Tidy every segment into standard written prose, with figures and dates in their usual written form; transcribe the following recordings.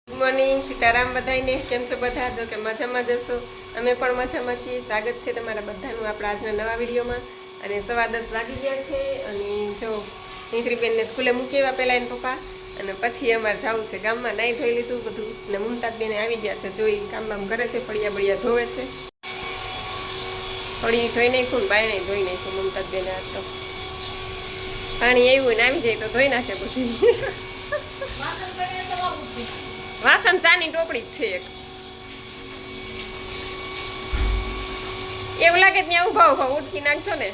Good morning, Sitaram બધાને. કેમ છો બધા? જો કે મજામાં જશો. અમે પણ મજામાં છીએ. સ્વાગત છે તમારા બધાનું આપણા આજના નવા વિડીયોમાં. અને 10:15 વાગી ગયા છે. અને જો નીત્રીબેનને સ્કૂલે મૂકી આવ્યા પહેલાં એના પપ્પા, અને પછી અમારે જવું છે ગામમાં. નાહી ધોઈ લીધું બધું, અને મુમતાજબેને આવી ગયા છે. જોઈ કામ બામ કરે છે, ફળિયા બળિયા ધોવે છે. ફળી ધોઈ નાખ્યું ને બાયણે ધોઈ નાખ્યું મુમતાજબેને. આ તો પાણી આવ્યું ને આવી જાય તો ધોઈ નાખે બધું. વાસણ ચાની ટોપડી જ છે એક. એવું લાગે ત્યાં ઉભા ઉભા ઉઠી નાખશો ને.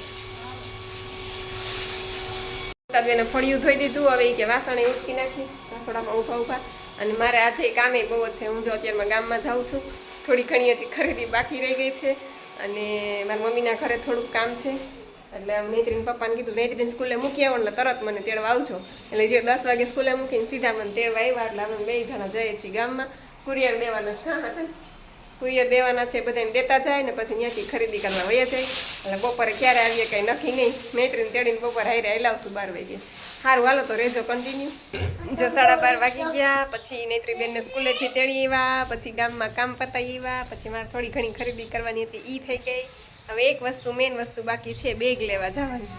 બેને ફળિયું ધોઈ દીધું. હવે કે વાસણે ઉઠી નાખી રસોડામાં ઉભા ઉભા. અને મારે આજે કામે બહુ જ છે. હું જો અત્યારમાં ગામમાં જાઉં છું. થોડી ઘણી હજી ખરીદી બાકી રહી ગઈ છે. અને મારા મમ્મીના ઘરે થોડુંક કામ છે. એટલે નૈત્રીને પપ્પાને કીધું નૈત્રીને સ્કૂલે મૂકી આવો એટલે તરત મને તેડવા આવજો. એટલે જે 10 વાગે સ્કૂલે મૂકીને સીધા મને તેડવા આવ્યા. એટલે અમે 2 જણા જઈએ છીએ ગામમાં. કુરિયર દેવાના છે. હા છે, કુરિયર દેવાના છે. બધાને દેતા જાય ને પછી ત્યાંથી ખરીદી કરવા વયા જાય. એટલે બપોરે ક્યારે આવીએ કંઈ નક્કી નહીં. નૈત્રીને તેડીને બપોરે હારે હલાવશું 12 વાગે. સારું, હાલો તો રહેજો કન્ટિન્યુ. જો 12:30 વાગી ગયા. પછી નૈત્રીબેનને સ્કૂલેથી તેડી આવ્યા. પછી ગામમાં કામ પતાવી આવ્યા. પછી મારે થોડી ઘણી ખરીદી કરવાની હતી, એ થઈ ગઈ. હવે એક વસ્તુ મેઇન વસ્તુ બાકી છે, બેગ લેવા જવાની.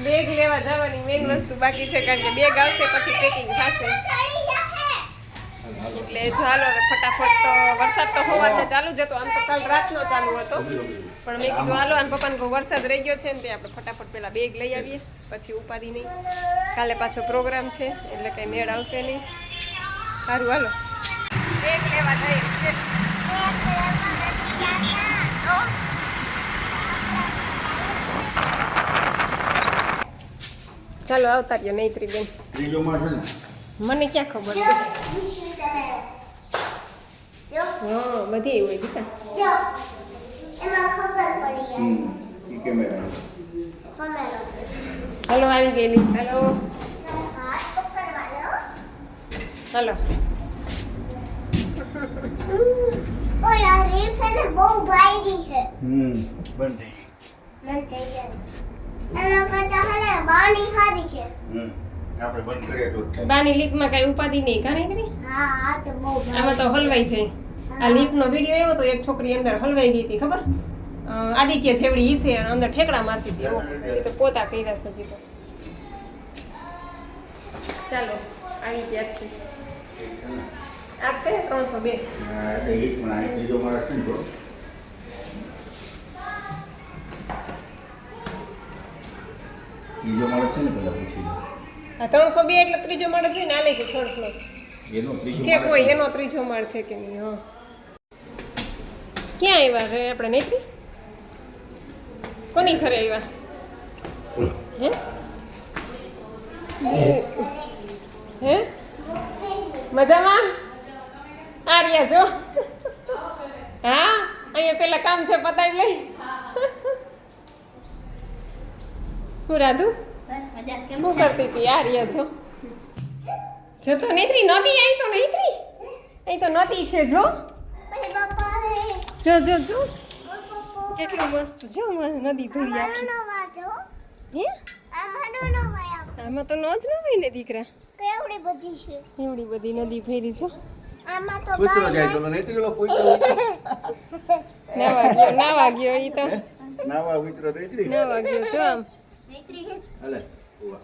બેગ લેવા જવાની મેઇન વસ્તુ બાકી છે, કારણ કે બેગ આવશે પછી પેકિંગ થશે. એટલે જો હાલો ફટાફટ. તો વરસાદ તો સવારથી ચાલુ જ હતો. આમ તો કાલ રાતનો ચાલુ હતો, પણ મેં કીધું હાલો અને પપ્પાને કહું વરસાદ રહી ગયો છે ને તે આપણે ફટાફટ પેલા બેગ લઈ આવીએ, પછી ઉપાધિ નહીં. કાલે પાછો પ્રોગ્રામ છે એટલે કંઈ મેળ આવશે નહીં. સારું હાલો બેગ લેવા જઈએ. ચાલો આવતા રહ્યો નૈત્રીબેન. મને ક્યાં ખબર છે. હા, બધી હોય દીકા. હલો આવી ગયેલી. Hello hello. ઓલા રીફ છે ને બહુ ભારી છે. બંધ થઈ એના કરતા હે ને બાની ખાધી છે. આપણે બંધ કરીએ તો થાય. બાની લીપમાં કઈ ઉપાધિ નહીં કા નૈત્રી? હા આ તો બહુ આમાં તો હલવાઈ જાય. આ લીપનો વિડીયો આવ્યો તો એક છોકરી અંદર હલવાઈ ગઈ હતી, ખબર? આદિત્ય જેવડી ઈસે અંદર ઠેકડા મારતી હતી. પછી તો પોતા કર્યા છે હજી તો. ચાલો આવી ગયા છે. આ છે 302. એટલે લીકમાં આ ત્રીજો માણસ છે ને તો ત્રીજો માણસ છે ને પેલા પૂછી લો. આ 302 એટલે ત્રીજો માળ જ હોય ને. આલે કે થર્ડ ફ્લોર એનો ત્રીજો ઠેક માણસ હોય છે. એનો ત્રીજો માળ છે કે નહીં? હા. ક્યાં આવ્યા રે આપણે નૈત્રી? કોની ઘરે આવ્યા? હે હે મજામાં? આર્યા જો. હા, અહીંયા પેલા કામ છે પતાવી લઈ. હું રાધુ બસ મજા. કેમ શું કરતી હતી? આર્યા જો. જો તો નૈત્રી નદી અહીં તો નૈત્રી અહીં તો નદી છે. જો બાપા રે જો જો જો કેટલું મસ્ત. જો નદી ભરી આખી. નો વાજો હે આમાંનો નો વાય આમાં તો ન જ ન હોય ને દીકરા. કેવડી બધી છે. એવડી બધી નદી ભરી. જો આમાં તો કૂતરો જાય ચલો નહીં તો કૂતરો નાવા ગયો ઈ તો નાવા કૂતરો નહીં નાવા ગયો. જો આમ નૈત્રી હાલે ઉવા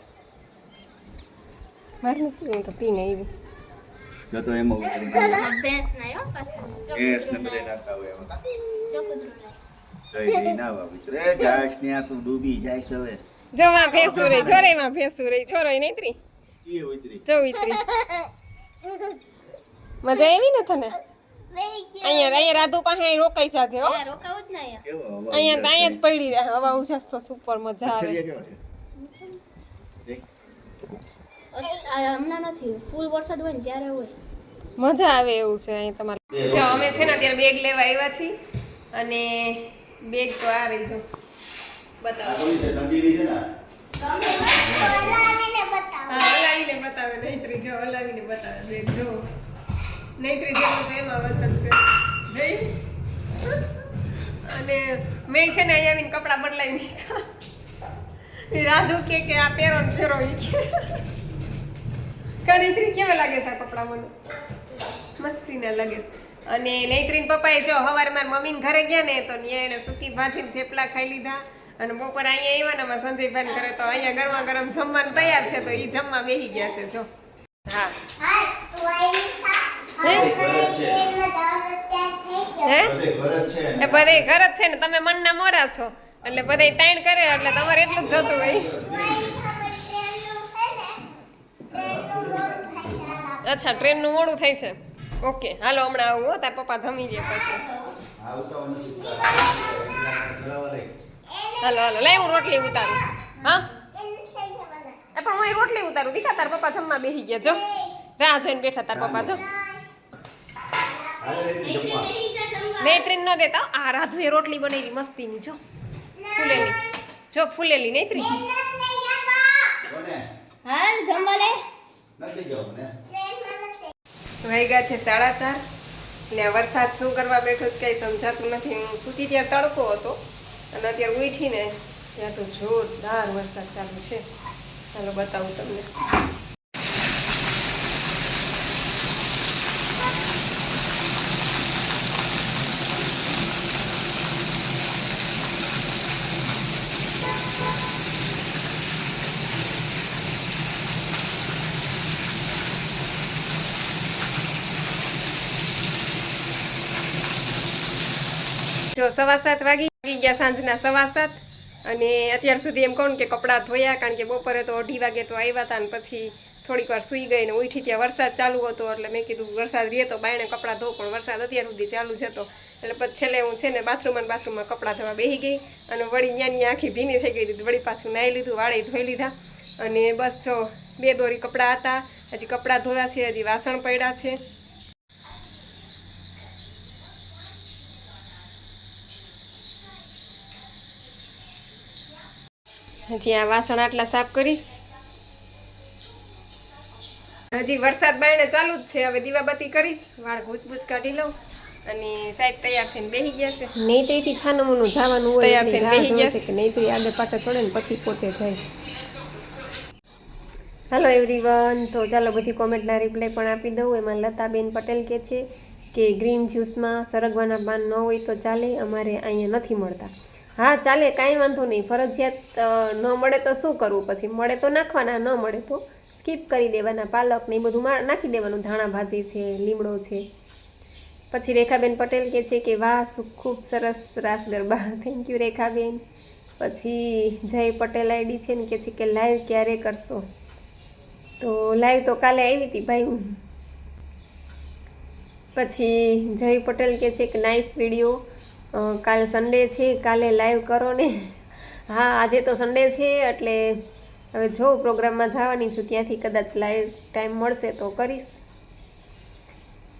મારે નથી હું તો પીને આવી. જો તો એમાં ઉતરી બેસ ના યો પાછા ગેસ ને બધે નાખતા હોય એમાં જો કુદરો તો એ નાવા કૂતરો એ જાશ ને આ તું ડૂબી જાય છે હવે જો માં ભેંસું રહી. ચોરેમાં ભેંસું રહી. ચોરો નૈત્રી એ ઉતરી જો ઉતરી. મજા આવી ને તને? અહીંયા રાધુ પાસે અહીં રોકાઈ જાજે હો. રોકાવું જ ના યાર. કેવો હવા અહીંયા જ પડી રહે. હવા ઉજાસ તો સુપર મજા આવે. કેવા છે દેખ હમણાં નથી, ફૂલ વરસાદ હોય ને ત્યારે હોય. મજા આવે એવું છે અહીં તમારે. જો અમે છે ને અત્યારે બેગ લેવા આવ્યા છીએ. અને બેગ તો આ રહી. જો બતાવો. સંજીવી છે ને હા, હલાવીને બતાવે નૈત્રી. જો હલાવીને બતાવે બેગ. જો નૈત્રી જેવું તો એમાં વતન છે. જોઈ. અને મેં છે ને અહીંયા આવીને કપડાં બદલાવી નાખ્યા. રાધુ કે આ પહેરો ને ફેરો ઈ કે કરીત્રી કેવા લાગે છે આ કપડાં મને મસ્તીના લાગે છે. અને નૈત્રીન પપ્પાએ જો સવારે મારા મમ્મીને ઘરે ગયા ને તો ત્યાં એને સૂકી ભાજીને થેપલા ખાઈ લીધા અને બપોર અહીંયા આવ્યા ને અમારા સંજયભાઈ ઘરે તો અહીંયા ગરમા ગરમ જમવાનું તૈયાર છે તો એ જમવા બેસી ગયા છે જો. હા હા તું આવી થા હે? હે એ બધે ઘર જ છે ને તમે મનના મોરા છો એટલે બધે તાણ કરે એટલે તમારે એટલું જ જતું હોય. અચ્છા ટ્રેનનું મોડું થાય છે. ઓકે હાલો હમણાં આવું હો તાર પપ્પા જમી જાય પછી. હાલો હાલો લઈ હું રોટલી ઉતારું. હા એ પણ હું રોટલી ઉતારું દીખા તાર પપ્પા જમવા બેસી ગયા જો રાહ જોઈને બેઠા તાર પપ્પા જો. નૈત્રીન ન દેતા આ રાધુએ રોટલી બનાવી મસ્તીની જો ફૂલેલી જો ફૂલેલી નૈત્રી. હાલ જમવા લે વાગ્યા છે 4:30 ને વરસાદ શું કરવા બેઠો છે કઈ સમજાતું નથી. હું સૂતી ત્યાં તડકો હતો અને અત્યારે ઉઠીને ત્યાં તો જોરદાર વરસાદ ચાલુ છે. ચાલો બતાવું તમને. જો 7:15 વાગી ગયા સાંજના 7:15 અને અત્યાર સુધી એમ કહું કે કપડાં ધોયા કારણ કે બપોરે તો 2:30 વાગે તો આવ્યા હતા ને પછી થોડીક વાર સૂઈ ગઈ ને ઉઠી ત્યાં વરસાદ ચાલુ હતો એટલે મેં કીધું વરસાદ રહે તો બાયણે કપડાં ધો પણ વરસાદ અત્યાર સુધી ચાલુ જ હતો એટલે પછી છેલ્લે હું છે ને બાથરૂમમાં કપડાં ધોવા બેસી ગઈ અને વળી ન્યાની આખી ભીની થઈ ગઈ હતી. વળી પાછું નાહી લીધું વાળે ધોઈ લીધા અને બસ જો 2 દોરી કપડાં હતા હજી કપડાં ધોયા છે હજી વાસણ પડ્યા છે. હજી આ વાસણ આટલા સાફ કરીશ. હજી વરસાદ બાયણે ચાલુ જ છે. હવે દીવાબત્તી કરીશ વાળ ભૂચ કાઢી લઉં અને સાહેબ તૈયાર થઈને બેસી ગયા છે. નૈત્રીથી છાનમુનું જવાનું હોય તૈયાર થઈને બેસી ગયા છે કે નૈત્રી આડે પાટે થોડે ને પછી પોતે જાય. હેલો એવરીવન, તો ચાલો બધી કોમેન્ટના રિપ્લાય પણ આપી દઉં. એમાં લતાબેન પટેલ કહે છે કે ગ્રીન જ્યુસમાં સરગવાના પાન ન હોય તો ચાલે, અમારે અહીંયા નથી મળતા. હા ચાલે, કાંઈ વાંધો નહીં. ફરજિયાત ન મળે તો શું કરવું, પછી મળે તો નાખવાના, ન મળે તો સ્કીપ કરી દેવાના. પાલક ને એ બધું નાખી દેવાનું, ધાણા ભાજી છે, લીમડો છે. પછી રેખાબેન પટેલ કહે છે કે વાહ ખૂબ સરસ રાસ ગરબા. Thank you Rekhaben. પછી જય પટેલ આઈડી છે ને કહે છે કે લાઈવ ક્યારે કરશો? તો લાઈવ તો કાલે આવી હતી ભાઈ. પછી જય પટેલ કહે છે કે નાઇસ વિડીયો, કાલે સન્ડે છે, કાલે લાઈવ કરો ને. હા આજે તો સન્ડે છે એટલે હવે જો પ્રોગ્રામમાં જવાની છું, ત્યાંથી કદાચ લાઈવ ટાઈમ મળશે તો કરીશ.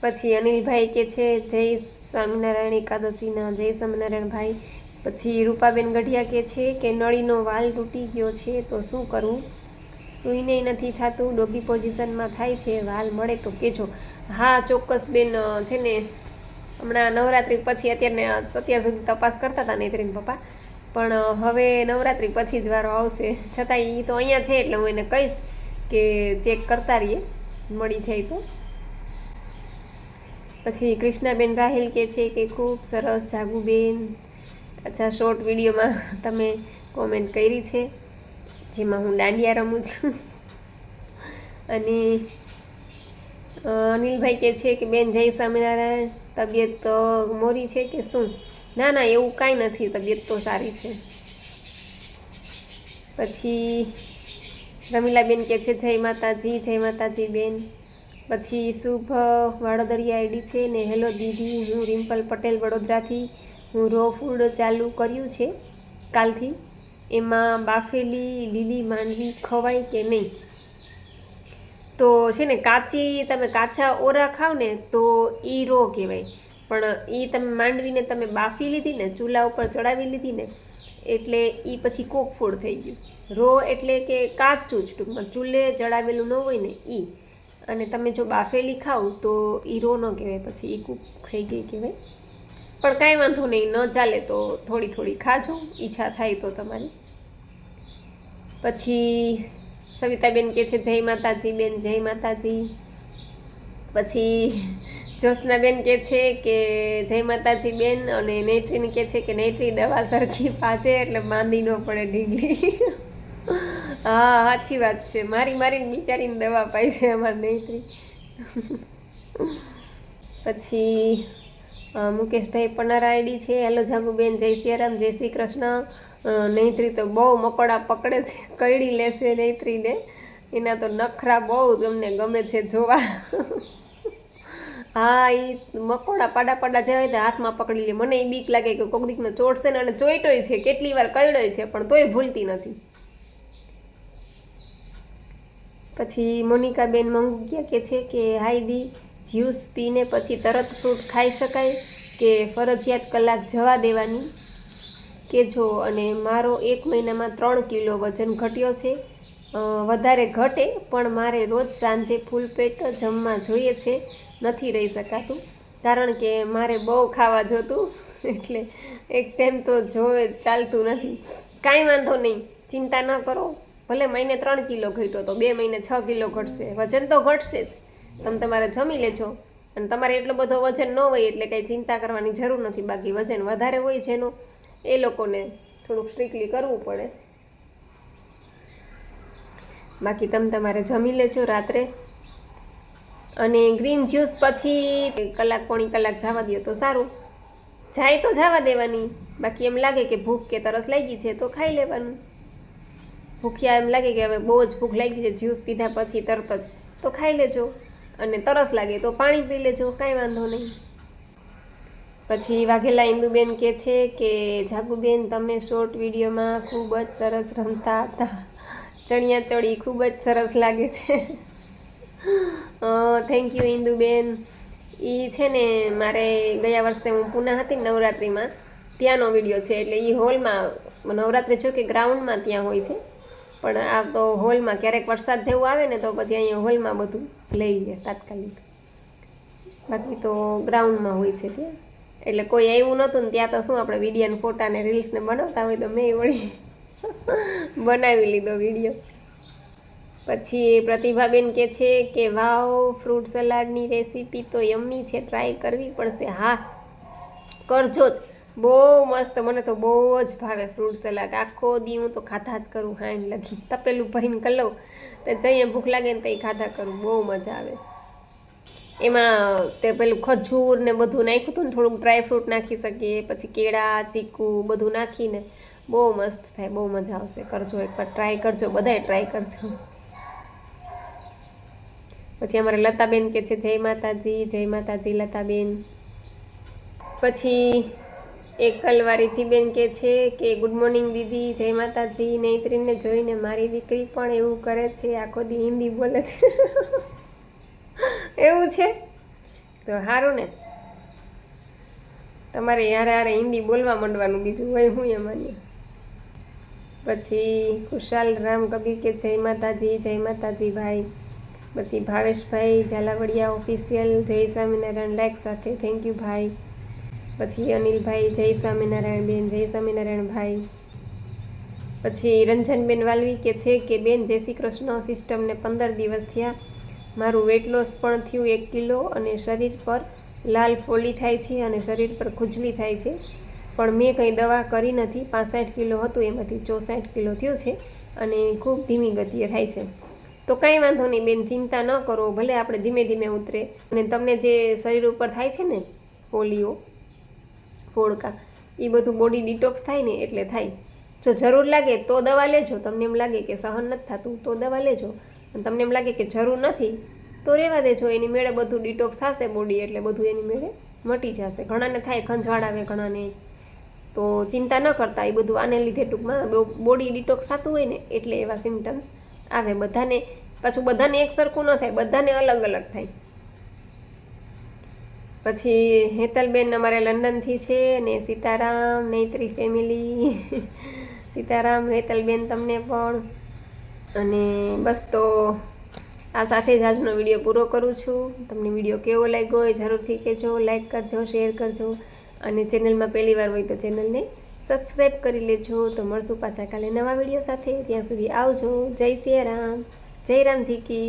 પછી અનિલભાઈ કે છે જય સ્વામિનારાયણ એકાદશીના જય સ્વામિનારાયણ ભાઈ. પછી રૂપાબેન ગઢિયા કે છે કે નળીનો વાલ તૂટી ગયો છે તો શું કરવું, સૂઈને નથી થતું, ડોગી પોઝિશનમાં થાય છે, વાલ મળે તો કહેજો. હા ચોક્કસ બેન, છે ને હમણાં નવરાત્રિ પછી અત્યાર સુધી તપાસ કરતા હતા નૈત્રીન પપ્પા, પણ હવે નવરાત્રિ પછી જ વારો આવશે. છતાં એ તો અહીંયા છે એટલે હું એને કહીશ કે ચેક કરતા રહીએ, મળી જાય તો. પછી કૃષ્ણાબેન રાહિલ કે છે કે ખૂબ સરસ જાગુબેન. અચ્છા, શોર્ટ વિડીયોમાં તમે કોમેન્ટ કરી છે જેમાં હું દાંડિયા રમું છું. અને અનિલભાઈ કે છે કે બેન જય સ્વામિનારાયણ, તબિયત મોરી છે કે શું? ના ના એવું કાંઈ નથી, તબિયત તો સારી છે. પછી રમીલાબેન કે છે જય માતાજી બેન. પછી શુભ વાડોદરિયા આઈડી છે ને હેલો દીદી, હું રિમ્પલ પટેલ વડોદરાથી. હું રો ફૂડ ચાલુ કર્યું છે કાલથી, એમાં બાફેલી લીલી માંડવી ખવાય કે નહીં? તો છે ને તમે કાચા ઓરા ખાવ ને તો એ રો કહેવાય, પણ એ તમે માંડવીને તમે બાફી લીધી ને, ચૂલા ઉપર ચડાવી લીધી ને, એટલે એ પછી કોક ફૂડ થઈ ગયું. રો એટલે કે કાચું જ, ટૂંકમાં ચૂલે ચડાવેલું ન હોય ને એ. અને તમે જો બાફેલી ખાવ તો એ રો ન કહેવાય, પછી એ કૂક થઈ ગઈ કહેવાય. પણ કાંઈ વાંધો નહીં, ન ચાલે તો થોડી ખાજો, ઈચ્છા થાય તો તમારી. પછી સવિતાબેન કે છે જય માતાજી બેન, જય માતાજી. પછી જ્યોત્સનાબેન કે છે કે જય માતાજી બેન, અને નેત્રીને કે છે કે નેત્રી દવા સરખી પાચે એટલે માંદી ન પડે ઢીંગલી. હા સાચી વાત છે, મારીને બિચારીને દવા પાઈ છે અમારી નેત્રી. પછી મુકેશભાઈ પનારાયડી છે, હેલો જાગુબેન, જય સિયારામ, જય શ્રી કૃષ્ણ. નેત્રી તો બહુ મકોડા પકડે છે, કઈડી લેશે નેત્રીને, એના તો નખરા બહુ જ અમને ગમે છે જોવા. હા એ મકોડા પાડા જાય તો હાથમાં પકડી લે. મને એ બીક લાગે કે કોક દીકનો ચોટશે ને, અને ચોઈટોય છે, કેટલી વાર કઈડોય છે પણ તોય ભૂલતી નથી. પછી મોનિકાબેન મંગુકિયા કે છે કે હાય દી, જ્યુસ પીને પછી તરત ફ્રૂટ ખાઈ શકાય કે ફરજિયાત કલાક જવા દેવાની કેજો. અને મારો 1 મહિનામાં 3 કિલો વજન ઘટ્યો છે. વધારે ઘટે પણ મારે રોજ સાંજે ફૂલ પેટ જમવા જોઈએ છે, નથી રહી શકાતું કારણ કે મારે બહુ ખાવા જોતું, એટલે એક ટાઈમ તો જોવે ચાલતું નથી. કાંઈ વાંધો નહીં, ચિંતા ન કરો. ભલે મહિને 3 કિલો ઘટ્યો તો 2 મહિને 6 કિલો ઘટશે, વજન તો ઘટશે જ. તમે તમારે જમી લેજો, અને તમારે એટલો બધો વજન ન હોય એટલે કંઈ ચિંતા કરવાની જરૂર નથી. બાકી વજન વધારે હોય જેનો, એ લોકોને થોડુંક સ્ટ્રિક્ટલી કરવું પડે. બાકી તમે તમારે જમી લેજો રાત્રે. અને ગ્રીન જ્યુસ પછી પોણી કલાક જવા દો તો સારું. જાય તો જવા દેવાની, બાકી એમ લાગે કે ભૂખ કે તરસ લાગી છે તો ખાઈ લેવાનું. ભૂખ્યા એમ લાગે કે હવે બહુ જ ભૂખ લાગી છે જ્યુસ પીધા પછી તરત જ, તો ખાઈ લેજો. અને તરસ લાગે તો પાણી પી લેજો, કાંઈ વાંધો નહીં. પછી વાઘેલા ઇન્દુબેન કે છે કે જાગુબેન તમે શોર્ટ વિડીયોમાં ખૂબ જ સરસ રમતા હતા, ચણિયા ચોળી ખૂબ જ સરસ લાગે છે. Thank you Induben. એ છે ને મારે ગયા વર્ષે હું પૂના હતી નવરાત્રિમાં, ત્યાંનો વિડીયો છે. એટલે એ હોલમાં નવરાત્રિ જો કે ગ્રાઉન્ડમાં ત્યાં હોય છે, પણ આ તો હોલમાં ક્યારેક વરસાદ જેવું આવે ને તો પછી અહીંયા હોલમાં બધું લઈ લે તાત્કાલિક. બાકી તો ગ્રાઉન્ડમાં હોય છે ત્યાં. એટલે કોઈ આવ્યું નહોતું ને ત્યાં તો શું આપણે વિડીયો ને ફોટા ને રીલ્સને બનાવતા હોય તો મેં વળી બનાવી લીધો વિડીયો. પછી પ્રતિભાબેન કે છે કે વાવ, ફ્રૂટ સલાડની રેસીપી તો યમ્મી છે, ટ્રાય કરવી પડશે. હા કરજો જ, બહુ મસ્ત. મને તો બહુ જ ભાવે ફ્રૂટ સલાડ. આખો દી હું તો ખાધા જ કરું, હાઈન લગી તપેલું ભરીને કરી લઉં તો જઈએ ભૂખ લાગે ને તો ખાધા કરું, બહુ મજા આવે. એમાં તે પેલું ખજૂર ને બધું નાખ્યું હતું ને, થોડુંક ડ્રાય ફ્રૂટ નાખી શકીએ, પછી કેળા, ચીકુ બધું નાખીને બહુ મસ્ત થાય, બહુ મજા આવશે. કરજો એકવાર, ટ્રાય કરજો, બધાએ ટ્રાય કરજો. પછી અમારે લતાબેન કે છે જય માતાજી, જય માતાજી લતાબેન. પછી એક કલવારીથી બેન કે છે કે ગુડ મોર્નિંગ દીદી, જય માતાજી. નેત્રીને જોઈને મારી દીકરી પણ એવું કરે છે, આખો દી હિન્દી બોલે છે. એવું છે તો સારું ને, તમારે યારે હિન્દી બોલવા માંડવાનું, બીજું હોય હું એમાં. પછી ખુશાલ રામ કબીર કે જય માતાજી, જય માતાજી ભાઈ. પછી ભાવેશભાઈ ઝાલાવડિયા ઓફિશિયલ જય સ્વામિનારાયણ લાઈક સાથે, થેન્ક યુ ભાઈ. પછી અનિલભાઈ જય સ્વામિનારાયણ બેન, જય સ્વામિનારાયણ ભાઈ. પછી રંજનબેન વાલવી કે છે કે બેન જય શ્રી કૃષ્ણ, સિસ્ટમને 15 દિવસ થયા, મારું વેટ લોસ પણ થયું 1 કિલો, અને શરીર પર લાલ ફોલી થાય છે અને શરીર પર ખુજલી થાય છે, પણ મેં કંઈ દવા કરી નથી. 65 કિલો હતું એમાંથી 64 કિલો થયો છે અને ખૂબ ધીમી ગતિએ થાય છે. તો કાંઈ વાંધો નહીં બેન, ચિંતા ન કરો, ભલે આપણે ધીમે ધીમે ઉતરે. અને તમને જે શરીર ઉપર થાય છે ને પોલિયો, ફોડકા, એ બધું બોડી ડિટોક્સ થાય ને એટલે થાય. જો જરૂર લાગે તો દવા લેજો, તમને એમ લાગે કે સહન નથી થતું તો દવા લેજો, અને તમને એમ લાગે કે જરૂર નથી તો રહેવા દેજો. એની મેળે બધું ડિટોક્સ થશે બોડી, એટલે બધું એની મેળે મટી જશે. ઘણાને થાય, ખંજવાળ આવે ઘણાને, તો ચિંતા ન કરતા. એ બધું આને લીધે ટૂંકમાં બોડી ડિટોક્સ થતું હોય ને એટલે એવા સિમ્ટમ્સ આવે બધાને. પાછું બધાને એક સરખું ન થાય, બધાને અલગ અલગ થાય. પછી હેતલબેન અમારે લંડનથી છે, ને સીતારામ નેત્રી ફેમિલી. સીતારામ હેતલબેન તમને પણ. અને બસ તો આ સાથે જ આજનો વિડીયો પૂરો કરું છું. તમને વિડીયો કેવો લાગ્યો એ જરૂરથી કહેજો, લાઈક કરજો, શેર કરજો, અને ચેનલમાં પહેલી વાર હોય તો ચેનલને સબસ્ક્રાઈબ કરી લેજો. તો મળશું પાછા કાલે નવા વિડીયો સાથે. ત્યાં સુધી આવજો. જય સિયા રામ, જય રામજી કી.